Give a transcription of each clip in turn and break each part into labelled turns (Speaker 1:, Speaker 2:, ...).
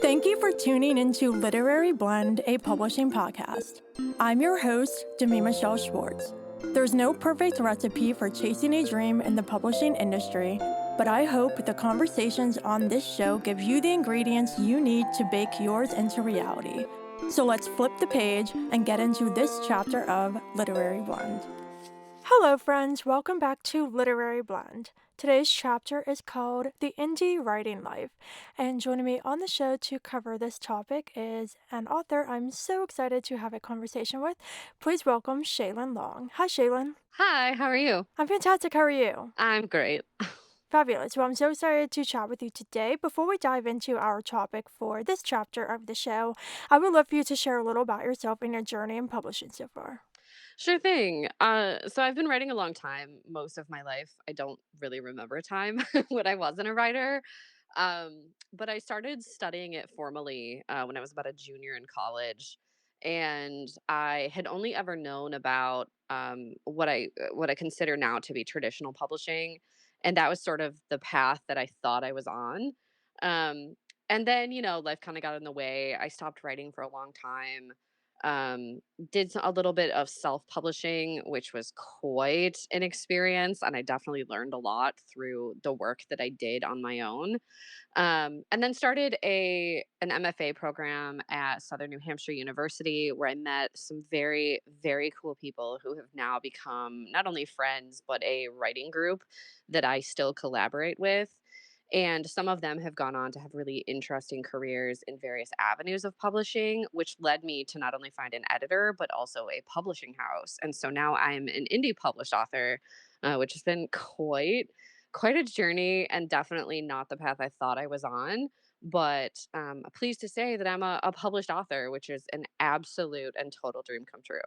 Speaker 1: Thank you for tuning into Literary Blend, a publishing podcast. I'm your host, Demi Michelle Schwartz. There's no perfect recipe for chasing a dream in the publishing industry, but I hope the conversations on this show give you the ingredients you need to bake yours into reality. So let's flip the page and get into this chapter of Literary Blend. Hello, friends. Welcome back to Literary Blend. Today's chapter is called The Indie Writing Life, and joining me on the show to cover this topic is an author I'm so excited to have a conversation with. Please welcome Shaelynn Long. Hi, Shaelynn.
Speaker 2: Hi, how are you?
Speaker 1: I'm fantastic. How are you?
Speaker 2: I'm great.
Speaker 1: Fabulous. Well, I'm so excited to chat with you today. Before we dive into our topic for this chapter of the show, I would love for you to share a little about yourself and your journey in publishing so far.
Speaker 2: Sure thing. So I've been writing a long time, most of my life. I don't really remember a time when I wasn't a writer. But I started studying it formally when I was about a junior in college, and I had only ever known about what I consider now to be traditional publishing, and that was sort of the path that I thought I was on. Um, and then life kind of got in the way. I stopped writing for a long time. Um, a little bit of self-publishing, which was quite an experience, and I definitely learned a lot through the work that I did on my own. And then started an MFA program at Southern New Hampshire University, where I met some very, very cool people who have now become not only friends, but a writing group that I still collaborate with. And some of them have gone on to have really interesting careers in various avenues of publishing, which led me to not only find an editor, but also a publishing house. And so now I'm an indie published author, which has been quite a journey and definitely not the path I thought I was on. But pleased to say that I'm a published author, which is an absolute and total dream come true.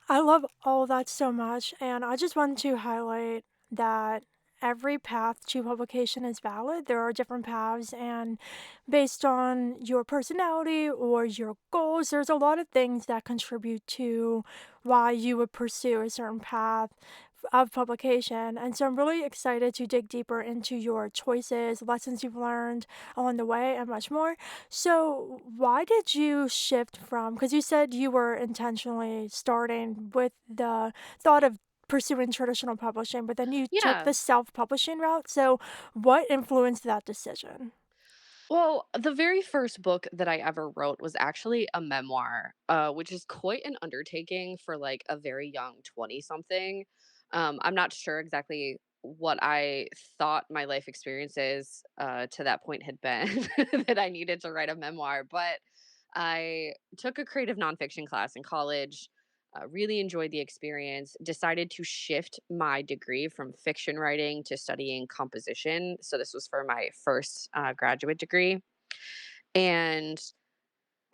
Speaker 1: I love all of that so much, and I just want to highlight that every path to publication is valid. There are different paths, and based on your personality or your goals, there's a lot of things that contribute to why you would pursue a certain path of publication. And so I'm really excited to dig deeper into your choices, lessons you've learned along the way, and much more. So, why did you shift from, because you said you were intentionally starting with the thought of pursuing traditional publishing, but then you took
Speaker 2: Yeah.
Speaker 1: the self publishing route. So, what influenced that decision?
Speaker 2: Well, the very first book that I ever wrote was actually a memoir, which is quite an undertaking for like a very young 20 something. I'm not sure exactly what I thought my life experiences to that point had been that I needed to write a memoir, but I took a creative nonfiction class in college. Really enjoyed the experience. Decided to shift my degree from fiction writing to studying composition. So, this was for my first graduate degree. And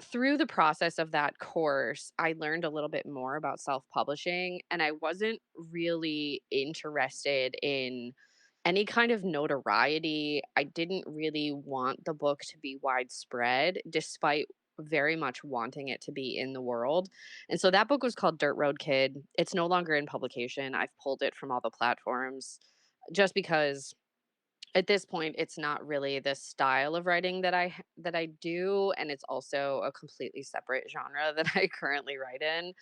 Speaker 2: through the process of that course, I learned a little bit more about self publishing, and I wasn't really interested in any kind of notoriety. I didn't really want the book to be widespread, despite very much wanting it to be in the world. And so that book was called Dirt Road Kid. It's no longer in publication. I've pulled it from all the platforms just because at this point it's not really the style of writing that I do, and it's also a completely separate genre that I currently write in.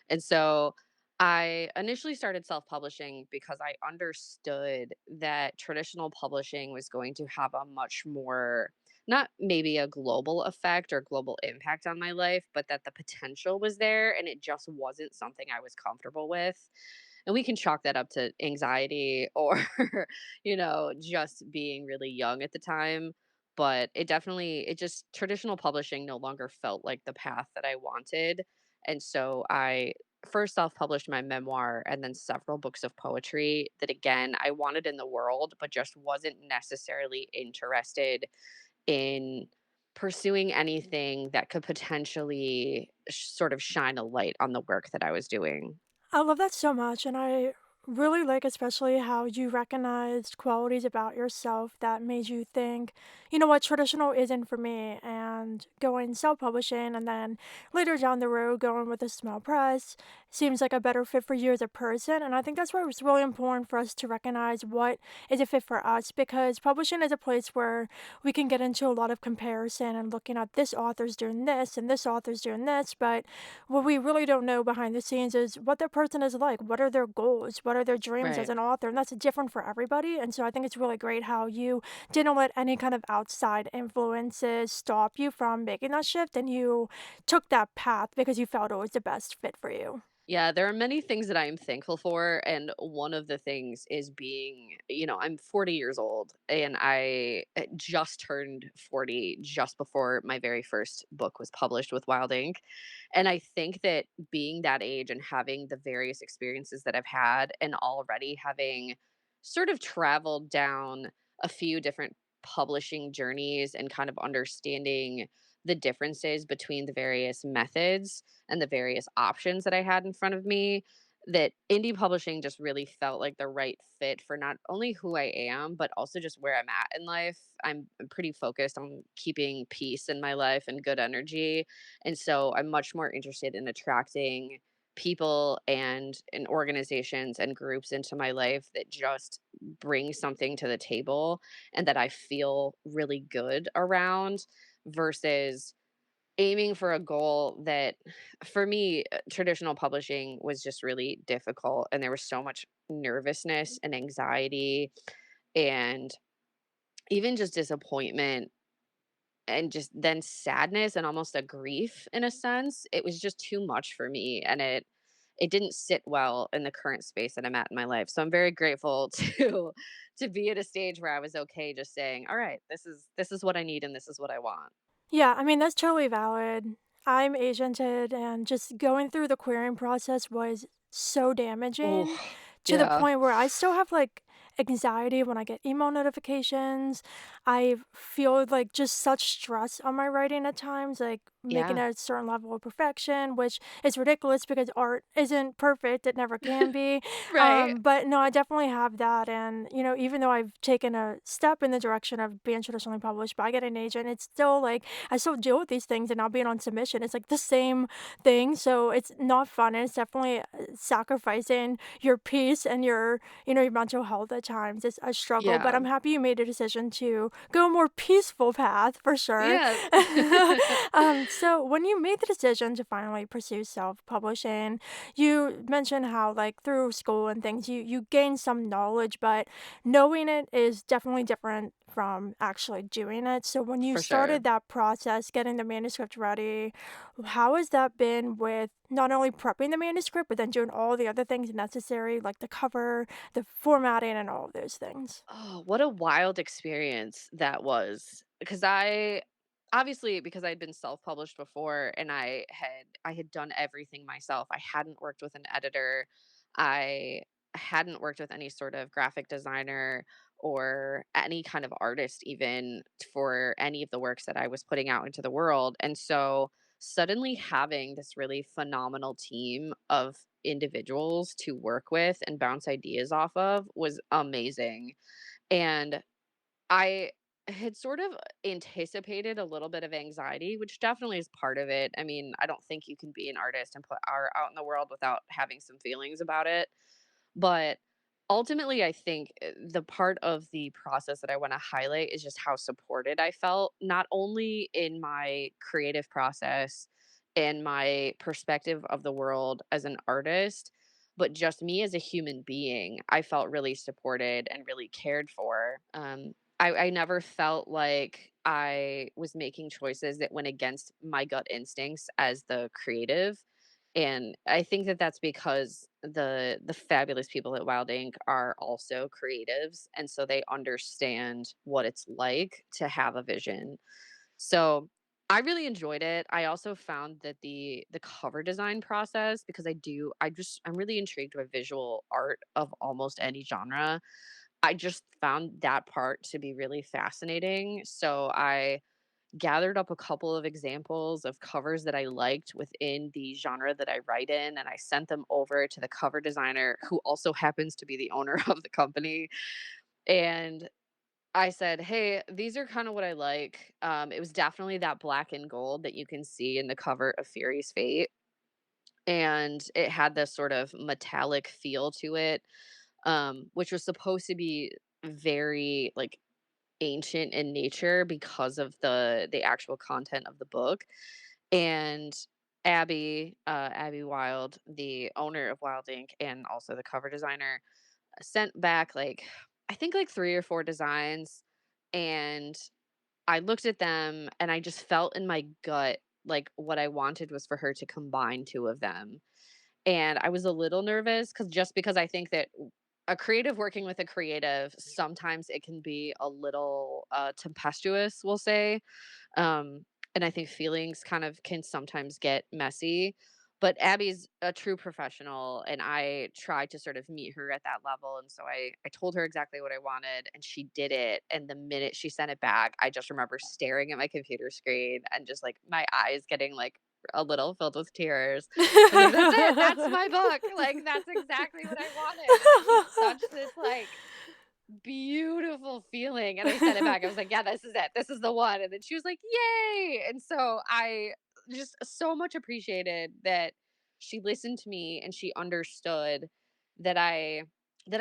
Speaker 2: And so I initially started self-publishing because I understood that traditional publishing was going to have a much more, not maybe a global effect or global impact on my life, but that the potential was there and it just wasn't something I was comfortable with. And we can chalk that up to anxiety or just being really young at the time. But it just traditional publishing no longer felt like the path that I wanted. And so I first self published my memoir and then several books of poetry that, again, I wanted in the world, but just wasn't necessarily interested in pursuing anything that could potentially sort of shine a light on the work that I was doing.
Speaker 1: I love that so much, and I really like especially how you recognized qualities about yourself that made you think, you know what, traditional isn't for me, and going self-publishing, and then later down the road going with a small press seems like a better fit for you as a person. And I think that's why it's really important for us to recognize what is a fit for us, because publishing is a place where we can get into a lot of comparison and looking at this author's doing this and this author's doing this. But what we really don't know behind the scenes is what their person is like. What are their goals? What are their dreams as
Speaker 2: Right.
Speaker 1: an author? And that's different for everybody. And so I think it's really great how you didn't let any kind of outside influences stop you from making that shift, and you took that path because you felt it was the best fit for you.
Speaker 2: Yeah, there are many things that I am thankful for, and one of the things is being, I'm 40 years old, and I just turned 40 just before my very first book was published with Wild Ink. And I think that being that age and having the various experiences that I've had, and already having sort of traveled down a few different publishing journeys and kind of understanding the differences between the various methods and the various options that I had in front of me, that indie publishing just really felt like the right fit for not only who I am, but also just where I'm at in life. I'm pretty focused on keeping peace in my life and good energy. And so I'm much more interested in attracting people and organizations and groups into my life that just bring something to the table and that I feel really good around, versus aiming for a goal that, for me, traditional publishing was just really difficult, and there was so much nervousness and anxiety and even just disappointment and just then sadness and almost a grief in a sense. It was just too much for me, and it didn't sit well in the current space that I'm at in my life. So I'm very grateful to be at a stage where I was okay just saying, "All right, this is what I need and this is what I want."
Speaker 1: Yeah, I mean, that's totally valid. I'm agented, and just going through the querying process was so damaging
Speaker 2: Oh,
Speaker 1: to the
Speaker 2: yeah.
Speaker 1: point where I still have like anxiety when I get email notifications. I feel like just such stress on my writing at times, like making
Speaker 2: Yeah.
Speaker 1: a certain level of perfection, which is ridiculous because art isn't perfect. It never can be.
Speaker 2: Right.
Speaker 1: But no, I definitely have that. And, even though I've taken a step in the direction of being traditionally published by getting an agent, it's still like I still deal with these things and not being on submission. It's like the same thing. So it's not fun. And it's definitely sacrificing your peace and your mental health at times. It's a struggle, but
Speaker 2: Yeah.
Speaker 1: I'm happy you made a decision to go a more peaceful path for sure.
Speaker 2: Yeah.
Speaker 1: So when you made the decision to finally pursue self-publishing, you mentioned how like through school and things you gain some knowledge, but knowing it is definitely different from actually doing it. So when you
Speaker 2: For sure.
Speaker 1: started that process, getting the manuscript ready, how has that been with not only prepping the manuscript, but then doing all the other things necessary, like the cover, the formatting, and all of those things?
Speaker 2: Oh, what a wild experience that was. Because because I'd been self-published before and I had done everything myself. I hadn't worked with an editor. I hadn't worked with any sort of graphic designer or any kind of artist even for any of the works that I was putting out into the world. And so suddenly having this really phenomenal team of individuals to work with and bounce ideas off of was amazing. And I had sort of anticipated a little bit of anxiety, which definitely is part of it. I mean, I don't think you can be an artist and put art out in the world without having some feelings about it. But ultimately, I think the part of the process that I want to highlight is just how supported I felt, not only in my creative process and my perspective of the world as an artist, but just me as a human being. I felt really supported and really cared for. I never felt like I was making choices that went against my gut instincts as the creative, and I think that that's because the fabulous people at Wild Ink are also creatives, and so they understand what it's like to have a vision. So, I really enjoyed it. I also found that the cover design process, because I'm really intrigued by visual art of almost any genre. I just found that part to be really fascinating. So I gathered up a couple of examples of covers that I liked within the genre that I write in, and I sent them over to the cover designer, who also happens to be the owner of the company. And I said, "Hey, these are kind of what I like." It was definitely that black and gold that you can see in the cover of Fury's Fate. and it had this sort of metallic feel to it, which was supposed to be very like ancient in nature because of the actual content of the book. And Abby Wild, the owner of Wild Ink and also the cover designer, sent back like I think like 3 or 4 designs, and I looked at them and I just felt in my gut like what I wanted was for her to combine 2 of them. And I was a little nervous because I think that a creative working with a creative, sometimes it can be a little tempestuous, we'll say. Um, and I think feelings kind of can sometimes get messy. But Abby's a true professional, and I tried to sort of meet her at that level. And so I told her exactly what I wanted, and she did it. And the minute she sent it back, I just remember staring at my computer screen and just like my eyes getting like a little filled with tears. I was like, that's it. That's my book. Like, that's exactly what I wanted. And it was such this like beautiful feeling, and I sent it back. I was like, "Yeah, this is it. This is the one." And then she was like, "Yay!" And so I just so much appreciated that she listened to me and she understood that I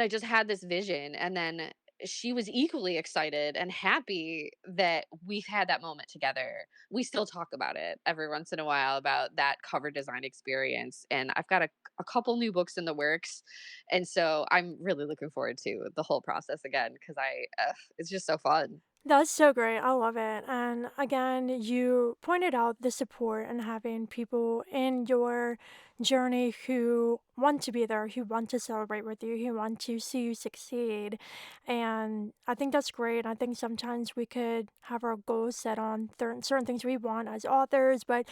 Speaker 2: just had this vision, and then she was equally excited and happy that we've had that moment together. We still talk about it every once in a while about that cover design experience, and I've got a couple new books in the works, and so I'm really looking forward to the whole process again because it's just so fun.
Speaker 1: That's so great. I love it. And again, you pointed out the support and having people in your journey who want to be there, who want to celebrate with you, who want to see you succeed. And I think that's great. I think sometimes we could have our goals set on certain things we want as authors, but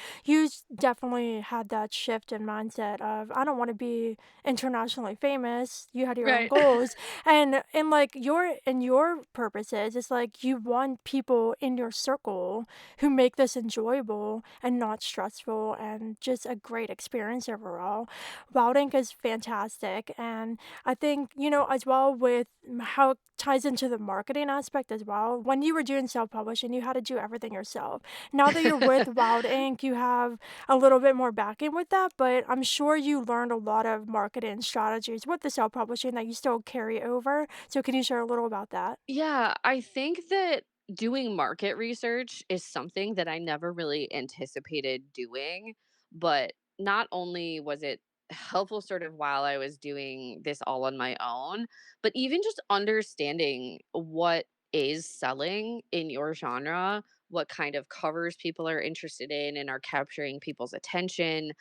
Speaker 1: definitely had that shift in mindset of, I don't want to be internationally famous. You had your own
Speaker 2: Right.
Speaker 1: goals, and like your purposes, it's like you want people in your circle who make this enjoyable and not stressful and just a great experience overall. Wild Ink is fantastic, and I think, as well with how it ties into the marketing aspect as well. When you were doing self-publishing, you had to do everything yourself. Now that you're with Wild Ink, you have a little bit more backing with that, but I'm sure you learned a lot of marketing strategies with the self-publishing that you still carry over. So can you share a little about that?
Speaker 2: Yeah, I think that doing market research is something that I never really anticipated doing, but not only was it helpful sort of while I was doing this all on my own, but even just understanding what is selling in your genre, what kind of covers people are interested in and are capturing people's attention,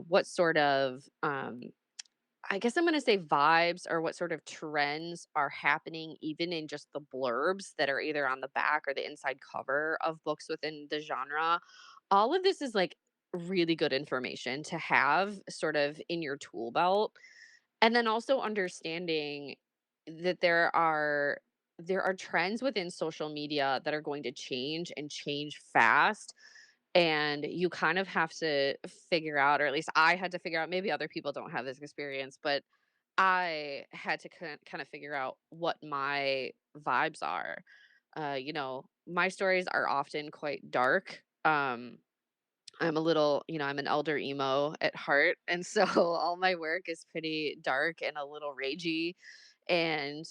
Speaker 2: what sort of I guess I'm gonna say vibes or what sort of trends are happening even in just the blurbs that are either on the back or the inside cover of books within the genre. All of this is like really good information to have sort of in your tool belt. And then also understanding that there are trends within social media that are going to change and change fast, and you kind of have to figure out, or at least I had to figure out, maybe other people don't have this experience, but I had to kind of figure out what my vibes are. My stories are often quite dark. I'm a little, I'm an elder emo at heart. And so all my work is pretty dark and a little ragey. And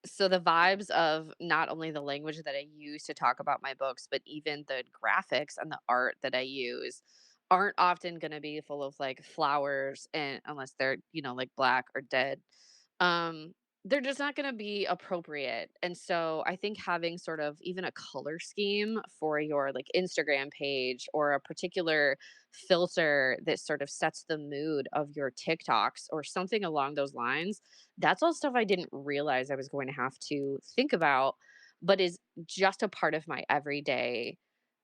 Speaker 2: so the vibes of not only the language that I use to talk about my books, but even the graphics and the art that I use aren't often going to be full of like flowers and unless they're, like black or dead. Um they're just not going to be appropriate. And so I think having sort of even a color scheme for your like Instagram page or a particular filter that sort of sets the mood of your TikToks or something along those lines, that's all stuff I didn't realize I was going to have to think about, but is just a part of my everyday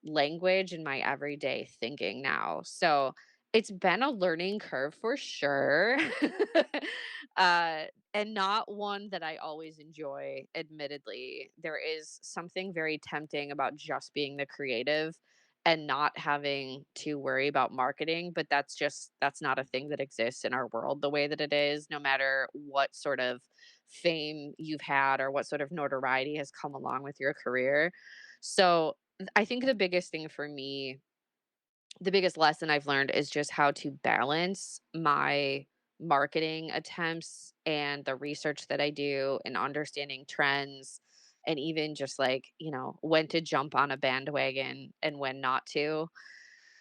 Speaker 2: language and my everyday thinking now. So it's been a learning curve for sure. uh, and not one that I always enjoy, admittedly. There is something very tempting about just being the creative and not having to worry about marketing, but that's not a thing that exists in our world the way that it is, no matter what sort of fame you've had or what sort of notoriety has come along with your career. So, I think the biggest thing for me the biggest lesson I've learned is just how to balance my marketing attempts and the research that I do and understanding trends and even just like, when to jump on a bandwagon and when not to.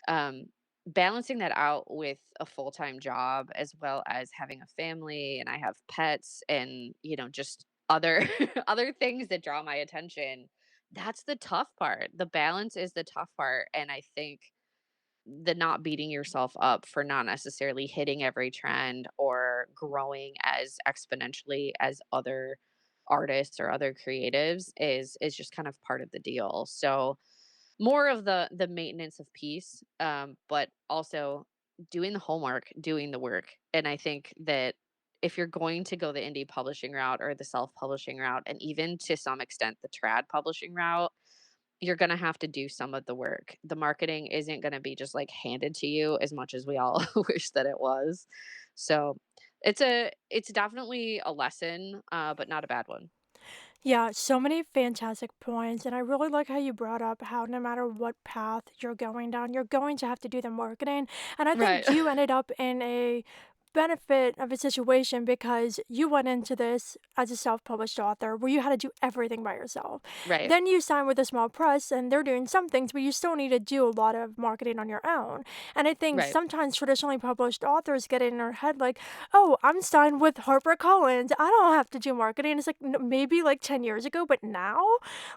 Speaker 2: Um, Balancing that out with a full-time job as well as having a family, and I have pets and, just other other things that draw my attention. That's the tough part. The balance is the tough part, and I think the not beating yourself up for not necessarily hitting every trend or growing as exponentially as other artists or other creatives is just kind of part of the deal. So more of the maintenance of peace, but also doing the homework, doing the work. And I think that if you're going to go the indie publishing route or the self-publishing route, and even to some extent the trad publishing route, you're gonna have to do some of the work. The marketing isn't gonna be just like handed to you as much as we all wish that it was. So it's definitely a lesson, but not a bad one.
Speaker 1: Yeah, so many fantastic points. And I really like how you brought up how no matter what path you're going down, you're going to have to do the marketing. And I
Speaker 2: Right.
Speaker 1: think you ended up in a benefit of a situation because you went into this as a self-published author where you had to do everything by yourself.
Speaker 2: Right.
Speaker 1: Then you sign with a small press and they're doing some things, but you still need to do a lot of marketing on your own. And I think
Speaker 2: Right.
Speaker 1: sometimes traditionally published authors get in their head like, oh, I'm signed with HarperCollins. I don't have to do marketing. It's like maybe like 10 years ago, but now,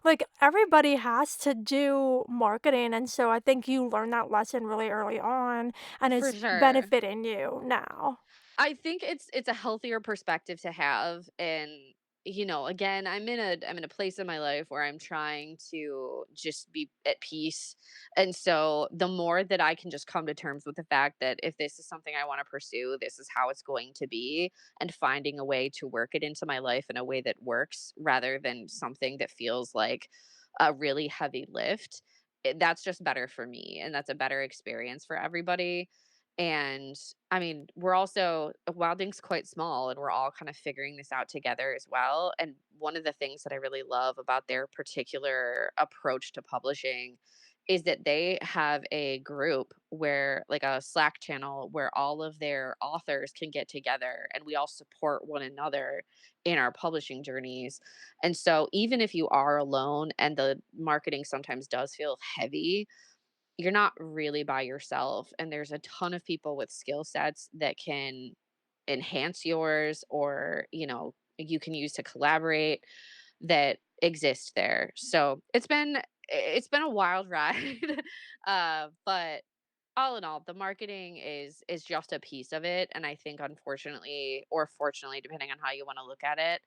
Speaker 1: like everybody has to do marketing. And so I think you learned that lesson really early on and
Speaker 2: For
Speaker 1: it's
Speaker 2: sure.
Speaker 1: benefiting you now.
Speaker 2: I think it's a healthier perspective to have, and again, I'm in a place in my life where I'm trying to just be at peace. And so the more that I can just come to terms with the fact that if this is something I want to pursue, this is how it's going to be, and finding a way to work it into my life in a way that works rather than something that feels like a really heavy lift. That's just better for me, and that's a better experience for everybody. And I mean, Wilding's quite small and we're all kind of figuring this out together as well. And one of the things that I really love about their particular approach to publishing is that they have a group where, like a Slack channel, where all of their authors can get together and we all support one another in our publishing journeys. And so even if you are alone and the marketing sometimes does feel heavy, you're not really by yourself, and there's a ton of people with skill sets that can enhance yours, or you can use to collaborate, that exist there. So it's been a wild ride. But all in all, the marketing is just a piece of it, and I think unfortunately or fortunately, depending on how you want to look at it,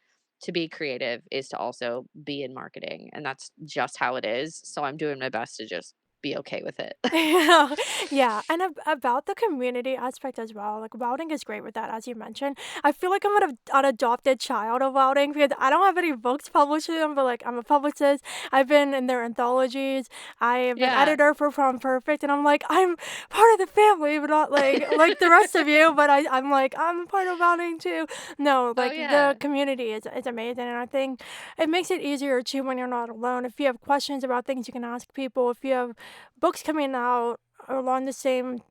Speaker 2: to be creative is to also be in marketing, and that's just how it is. So I'm doing my best to just be okay with it.
Speaker 1: Yeah, yeah, and about the community aspect as well, like, Wilding is great with that, as you mentioned. I feel like I'm an adopted child of Wilding because I don't have any books published with them, but, like, I'm a publicist. I've been in their anthologies. I am an
Speaker 2: Yeah.
Speaker 1: editor for Prom Perfect, and I'm like, I'm part of the family, but not like the rest of you, but I'm like, I'm a part of Wilding too. No,
Speaker 2: Oh,
Speaker 1: like,
Speaker 2: yeah.
Speaker 1: the community is amazing, and I think it makes it easier too when you're not alone. If you have questions about things, you can ask people. If you have books coming out around the same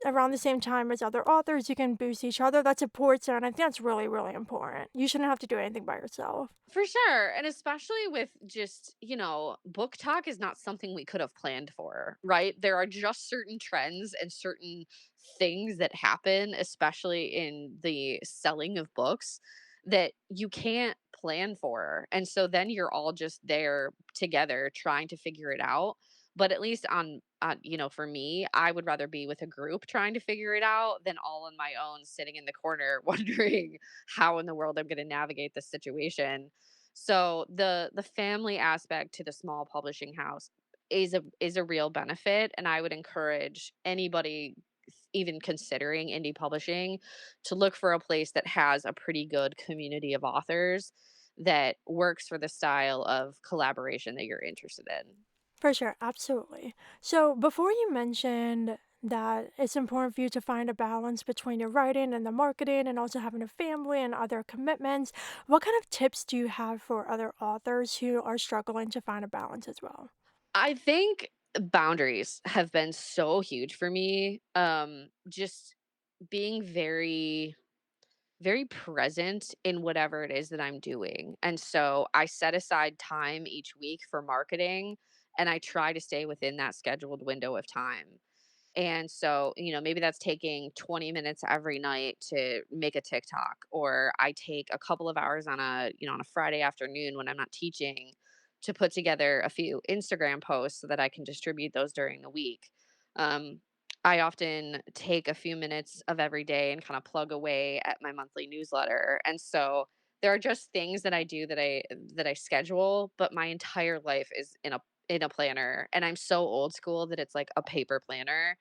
Speaker 1: time as other authors, you can boost each other. That supports it, and I think that's really, really important. You shouldn't have to do anything by yourself.
Speaker 2: For sure. And especially with just, book talk is not something we could have planned for, right? There are just certain trends and certain things that happen, especially in the selling of books, that you can't plan for. And so then you're all just there together trying to figure it out. But at least for me, I would rather be with a group trying to figure it out than all on my own sitting in the corner wondering how in the world I'm going to navigate this situation. So the family aspect to the small publishing house is a real benefit, and I would encourage anybody even considering indie publishing to look for a place that has a pretty good community of authors that works for the style of collaboration that you're interested in.
Speaker 1: For sure, absolutely. So before you mentioned that it's important for you to find a balance between your writing and the marketing and also having a family and other commitments, what kind of tips do you have for other authors who are struggling to find a balance as well?
Speaker 2: I think Boundaries have been so huge for me. Just being very present in whatever it is that I'm doing. And so I set aside time each week for marketing, and I try to stay within that scheduled window of time. And so, maybe that's taking 20 minutes every night to make a TikTok, or I take a couple of hours on a Friday afternoon when I'm not teaching to put together a few Instagram posts so that I can distribute those during the week. Um, I often take a few minutes of every day and kind of plug away at my monthly newsletter. And so there are just things that I do that I schedule, but my entire life is in a planner, and I'm so old school that it's like a paper planner,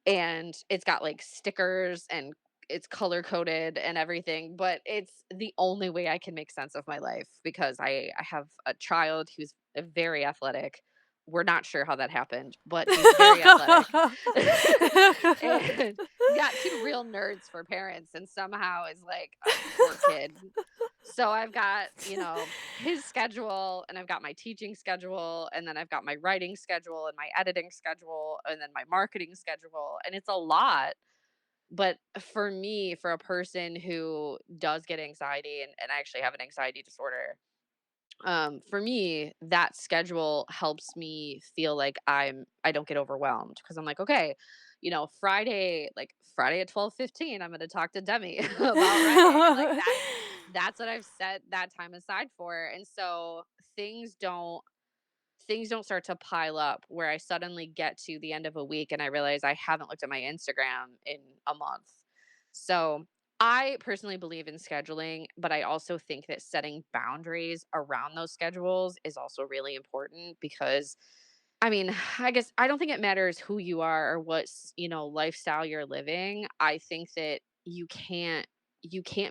Speaker 2: and it's got like stickers and it's color coded and everything, but it's the only way I can make sense of my life because I have a child who's very athletic. We're not sure how that happened, but he's very athletic. And he's got two real nerds for parents and somehow is like a poor kid. So I've got, his schedule, and I've got my teaching schedule, and then I've got my writing schedule and my editing schedule and then my marketing schedule, and it's a lot. But for me, for a person who does get anxiety, and I actually have an anxiety disorder, for me, that schedule helps me feel like I don't get overwhelmed because I'm like, okay, Friday at 12:15, I'm gonna talk to Demi about writing. Like that's what I've set that time aside for. And so things don't things don't start to pile up where I suddenly get to the end of a week and I realize I haven't looked at my Instagram in a month. So I personally believe in scheduling, but I also think that setting boundaries around those schedules is also really important because I mean, I guess I don't think it matters who you are or what lifestyle you're living. I think that you can't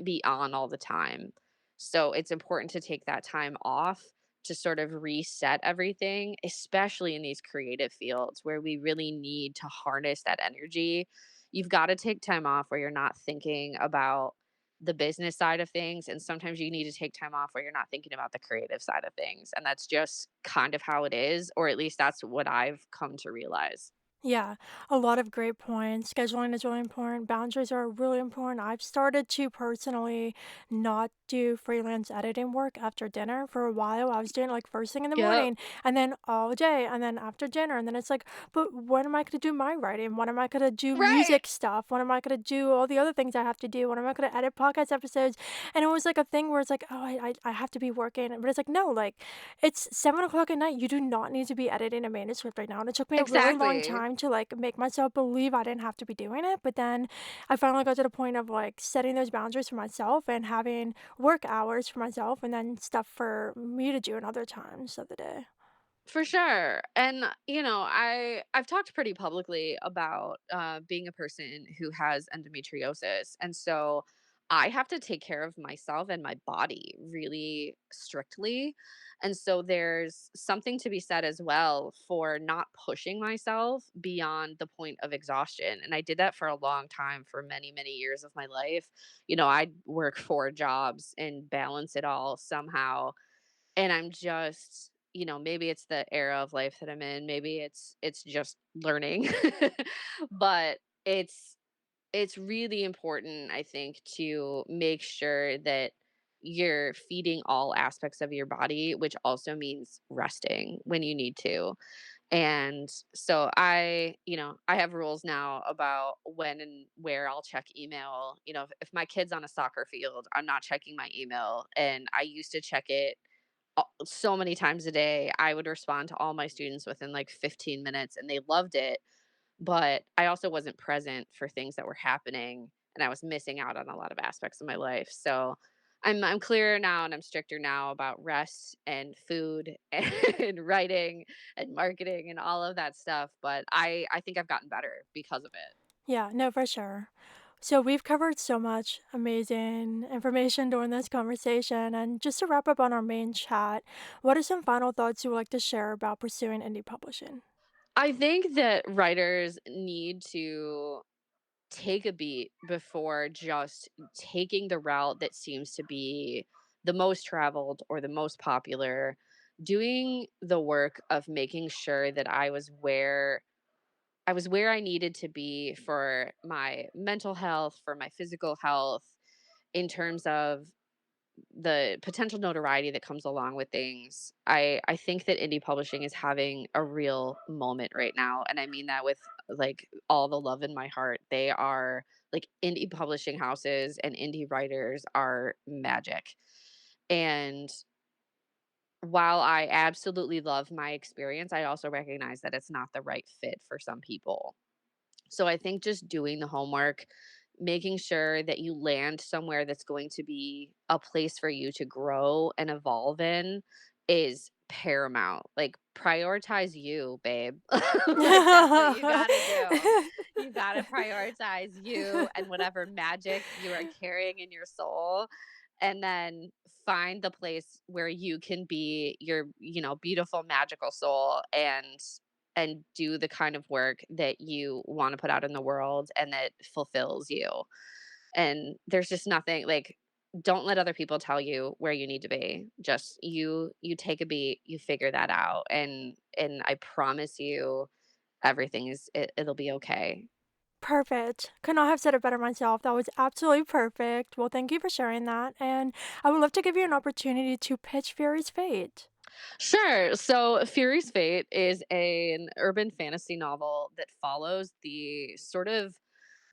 Speaker 2: be on all the time. So it's important to take that time off to sort of reset everything, especially in these creative fields where we really need to harness that energy. You've got to take time off where you're not thinking about the business side of things, and sometimes you need to take time off where you're not thinking about the creative side of things, and that's just kind of how it is, or at least that's what I've come to realize.
Speaker 1: Yeah, a lot of great points. Scheduling is really important. Boundaries are really important. I've started to personally not do freelance editing work after dinner for a while. I was doing it like first thing in the
Speaker 2: Yep.
Speaker 1: morning and then all day and then after dinner. And then it's like, but when am I going to do my writing? When am I going to do
Speaker 2: Right.
Speaker 1: music stuff? When am I going to do all the other things I have to do? When am I going to edit podcast episodes? And it was like a thing where it's like, oh, I have to be working. But it's like, no, like it's 7 o'clock at night. You do not need to be editing a manuscript right now. And it took me a really long
Speaker 2: Exactly.
Speaker 1: time to like make myself believe I didn't have to be doing it. But then I finally got to the point of like setting those boundaries for myself and having work hours for myself and then stuff for me to do in other times of the day.
Speaker 2: For sure. And I've talked pretty publicly about being a person who has endometriosis. And so I have to take care of myself and my body really strictly. And so there's something to be said as well for not pushing myself beyond the point of exhaustion. And I did that for a long time, for many, many years of my life. I'd work 4 jobs and balance it all somehow, and I'm just, maybe it's the era of life that I'm in, maybe it's just learning. But it's really important, I think, to make sure that you're feeding all aspects of your body, which also means resting when you need to. And so I have rules now about when and where I'll check email. If my kid's on a soccer field, I'm not checking my email. And I used to check it so many times a day. I would respond to all my students within like 15 minutes and they loved it, but I also wasn't present for things that were happening and I was missing out on a lot of aspects of my life. So I'm clearer now and I'm stricter now about rest and food and writing and marketing and all of that stuff, but I think I've gotten better because of it.
Speaker 1: Yeah, no, for sure. So we've covered so much amazing information during this conversation. And just to wrap up on our main chat, what are some final thoughts you would like to share about pursuing indie publishing?
Speaker 2: I think that writers need to take a beat before just taking the route that seems to be the most traveled or the most popular. doing the work of making sure that I was where I needed to be for my mental health, for my physical health, in terms of the potential notoriety that comes along with things. I think that indie publishing is having a real moment right now, and I mean that with like all the love in my heart. They are like indie publishing houses and indie writers are magic. And while I absolutely love my experience, I also recognize that it's not the right fit for some people. So I think just doing the homework, making sure that you land somewhere that's going to be a place for you to grow and evolve in is paramount. Like prioritize you, babe. Like that's what you got to do. You got to prioritize you and whatever magic you are carrying in your soul, and then find the place where you can be your, beautiful magical soul, and do the kind of work that you want to put out in the world and that fulfills you. And there's just nothing like, don't let other people tell you where you need to be. Just you take a beat, you figure that out, and I promise you it'll be okay.
Speaker 1: Perfect. Could not have said it better myself. That was absolutely perfect. Well, thank you for sharing that. And I would love to give you an opportunity to pitch Fury's Fate.
Speaker 2: Sure. So Fury's Fate is an urban fantasy novel that follows the sort of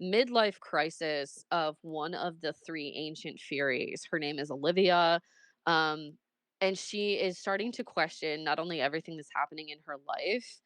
Speaker 2: midlife crisis of one of the three ancient Furies. Her name is Olivia. Um, and she is starting to question not only everything that's happening in her life,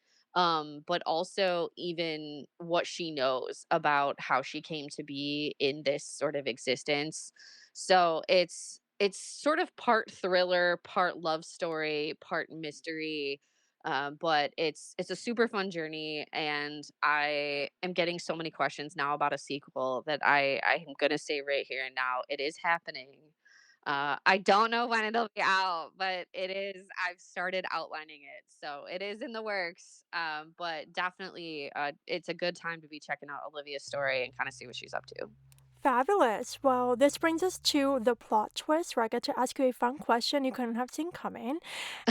Speaker 2: but also even what she knows about how she came to be in this sort of existence. So it's sort of part thriller, part love story, part mystery. But it's a super fun journey, and I am getting so many questions now about a sequel that I'm gonna say right here and now it is happening. I don't know when it'll be out, but it is. I've started outlining it, so it is in the works. But definitely, it's a good time to be checking out Olivia's story and kind of see what she's up to.
Speaker 1: Fabulous. Well, this brings us to the plot twist where I get to ask you a fun question you couldn't have seen coming.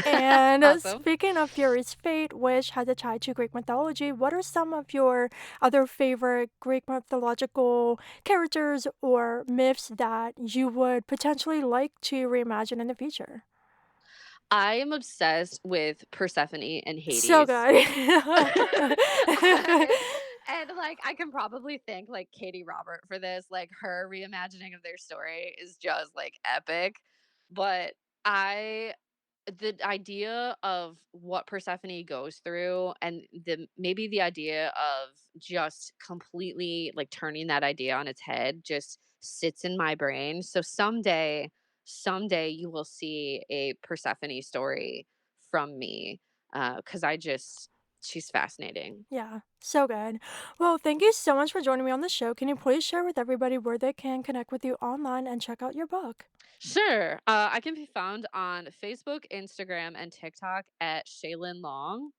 Speaker 1: And
Speaker 2: Awesome.
Speaker 1: speaking of Fury's Fate, which has a tie to Greek mythology, what are some of your other favorite Greek mythological characters or myths that you would potentially like to reimagine in the future?
Speaker 2: I am obsessed with Persephone and
Speaker 1: So
Speaker 2: Hades.
Speaker 1: good.
Speaker 2: I and, like, I can probably thank, like, Katie Robert for this, like, her reimagining of their story is just, like, epic, but I the idea of what Persephone goes through, and maybe the idea of just completely, like, turning that idea on its head just sits in my brain. So someday you will see a Persephone story from me, because she's fascinating.
Speaker 1: Yeah, so good. Well, thank you so much for joining me on the show. Can you please share with everybody where they can connect with you online and check out your book?
Speaker 2: Sure. I can be found on Facebook, Instagram, and TikTok at Shaelynn Long.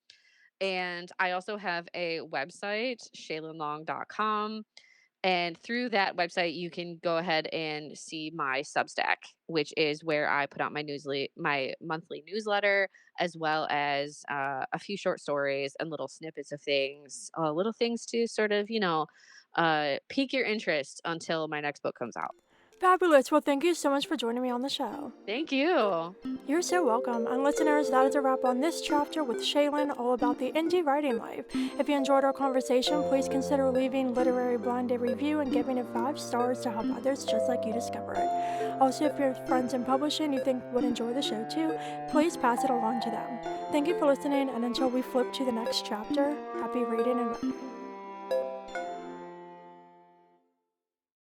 Speaker 2: And I also have a website, ShaelynnLong.com. And through that website, you can go ahead and see my Substack, which is where I put out my monthly newsletter, as well as a few short stories and little snippets of things, little things to sort of, pique your interest until my next book comes out.
Speaker 1: Fabulous. Well, thank you so much for joining me on the show.
Speaker 2: Thank you.
Speaker 1: You're so welcome. And listeners, that is a wrap on this chapter with Shaelynn, all about the indie writing life. If you enjoyed our conversation, please consider leaving Literary Blind a review and giving it 5 stars to help others just like you discover it. Also, if your friends in publishing you think would enjoy the show too, please pass it along to them. Thank you for listening, and until we flip to the next chapter, happy reading and writing.